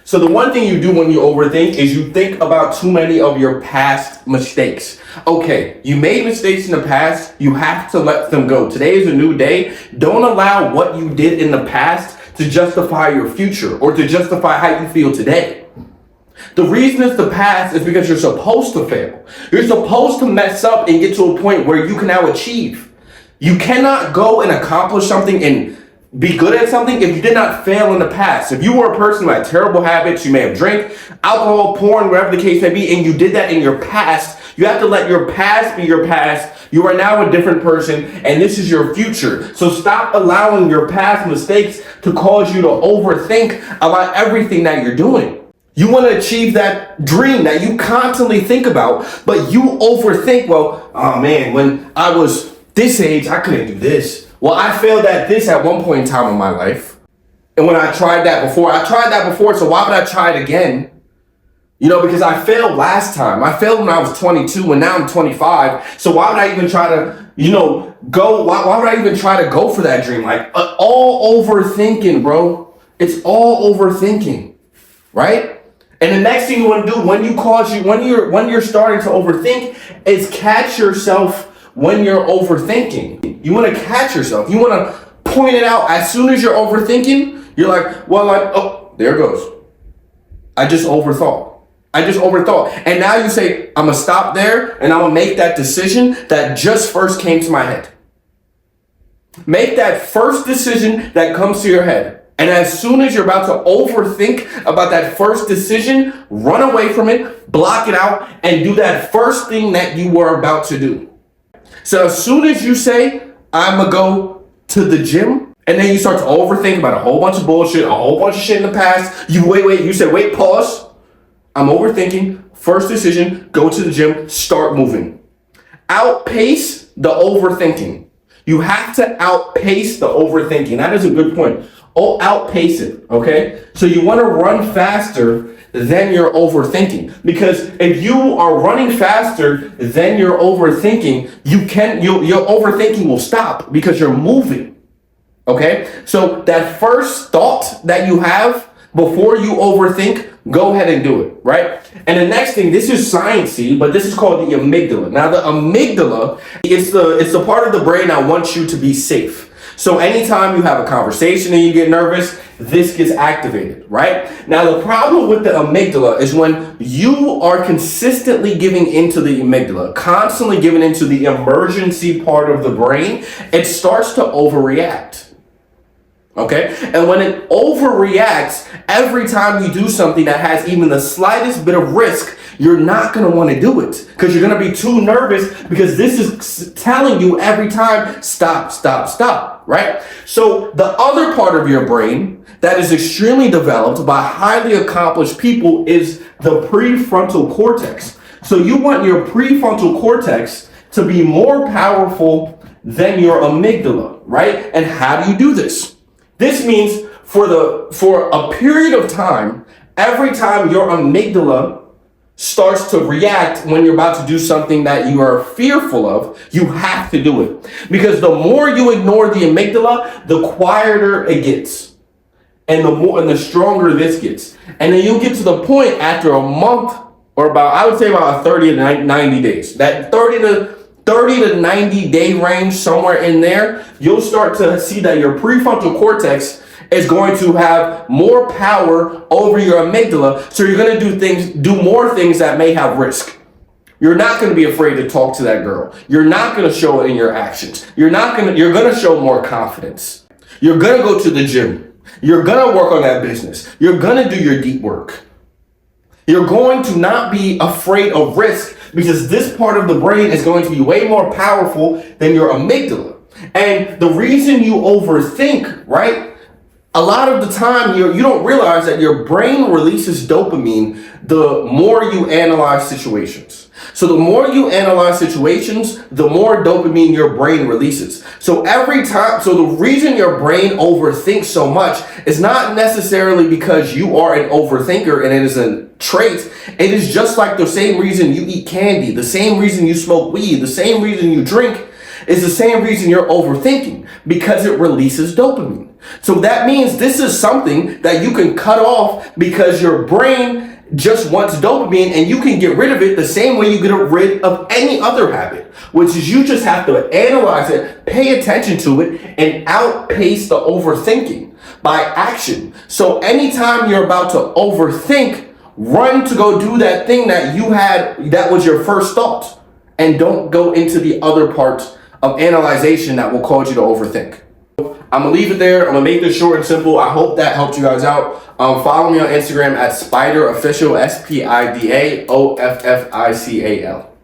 So the one thing you do when you overthink is you think about too many of your past mistakes. Okay, you made mistakes in the past, you have to let them go. Today is a new day. Don't allow what you did in the past to justify your future or to justify how you feel today. The reason it's the past is because you're supposed to fail. You're supposed to mess up and get to a point where you can now achieve. You cannot go and accomplish something and be good at something if you did not fail in the past. If you were a person who had terrible habits, you may have drank, alcohol, porn, whatever the case may be, and you did that in your past, you have to let your past be your past. You are now a different person, and this is your future. So stop allowing your past mistakes to cause you to overthink about everything that you're doing. You want to achieve that dream that you constantly think about, but you overthink, well, oh man, when I was this age, I couldn't do this. Well, I failed at this at one point in time in my life. And when I tried that before, so why would I try it again? You know, because I failed last time. I failed when I was 22 and now I'm 25. So why would I even try to, why would I even try to go for that dream? Like, all overthinking, bro. It's all overthinking, right? And the next thing you want to do when you're starting to overthink is catch yourself when you're overthinking. You want to catch yourself. You want to point it out. As soon as you're overthinking, you're like, oh, there it goes. I just overthought. And now you say, I'm going to stop there and I'm going to make that decision that just first came to my head. Make that first decision that comes to your head. And as soon as you're about to overthink about that first decision, run away from it, block it out, and do that first thing that you were about to do. So as soon as you say, I'm going to go to the gym, and then you start to overthink about a whole bunch of bullshit, a whole bunch of shit in the past, you say, pause. I'm overthinking. First decision, go to the gym, start moving. Outpace the overthinking. You have to outpace the overthinking. That is a good point. Outpace it, okay? So you want to run faster than you're overthinking. Because if you are running faster than you're overthinking, your overthinking will stop because you're moving. Okay? So that first thought that you have before you overthink, go ahead and do it, right? And the next thing, this is sciencey, but this is called the amygdala. Now the amygdala, it's the part of the brain that wants you to be safe. So anytime you have a conversation and you get nervous, this gets activated, right? Now, the problem with the amygdala is when you are consistently giving into the amygdala, constantly giving into the emergency part of the brain, it starts to overreact. Okay? And when it overreacts, every time you do something that has even the slightest bit of risk, you're not going to want to do it because you're going to be too nervous because this is telling you every time, stop, right? So the other part of your brain that is extremely developed by highly accomplished people is the prefrontal cortex. So you want your prefrontal cortex to be more powerful than your amygdala, right? And how do you do this? This means for a period of time, every time your amygdala starts to react when you're about to do something that you are fearful of, you have to do it. Because the more you ignore the amygdala, the quieter it gets. And the stronger this gets. And then you'll get to the point after a month or I would say about 30 to 90 days. That 30 to 90 day range, somewhere in there, you'll start to see that your prefrontal cortex is going to have more power over your amygdala. So you're going to do more things that may have risk. You're not going to be afraid to talk to that girl. You're not going to show it in your actions. You're going to show more confidence. You're going to go to the gym. You're going to work on that business. You're going to do your deep work. You're going to not be afraid of risk because this part of the brain is going to be way more powerful than your amygdala. And the reason you overthink, right? A lot of the time, you don't realize that your brain releases dopamine the more you analyze situations. So the more you analyze situations, the more dopamine your brain releases. So the reason your brain overthinks so much is not necessarily because you are an overthinker and it is a trait. It is just like the same reason you eat candy, the same reason you smoke weed, the same reason you drink is the same reason you're overthinking, because it releases dopamine. So that means this is something that you can cut off because your brain just wants dopamine, and you can get rid of it the same way you get rid of any other habit, which is you just have to analyze it, pay attention to it, and outpace the overthinking by action. So anytime you're about to overthink, run to go do that thing that you had that was your first thought, and don't go into the other parts of analyzation that will cause you to overthink. I'm gonna leave it there. I'm gonna make this short and simple. I hope that helped you guys out. Follow me on Instagram at SpidaOffical, SpidaOffical.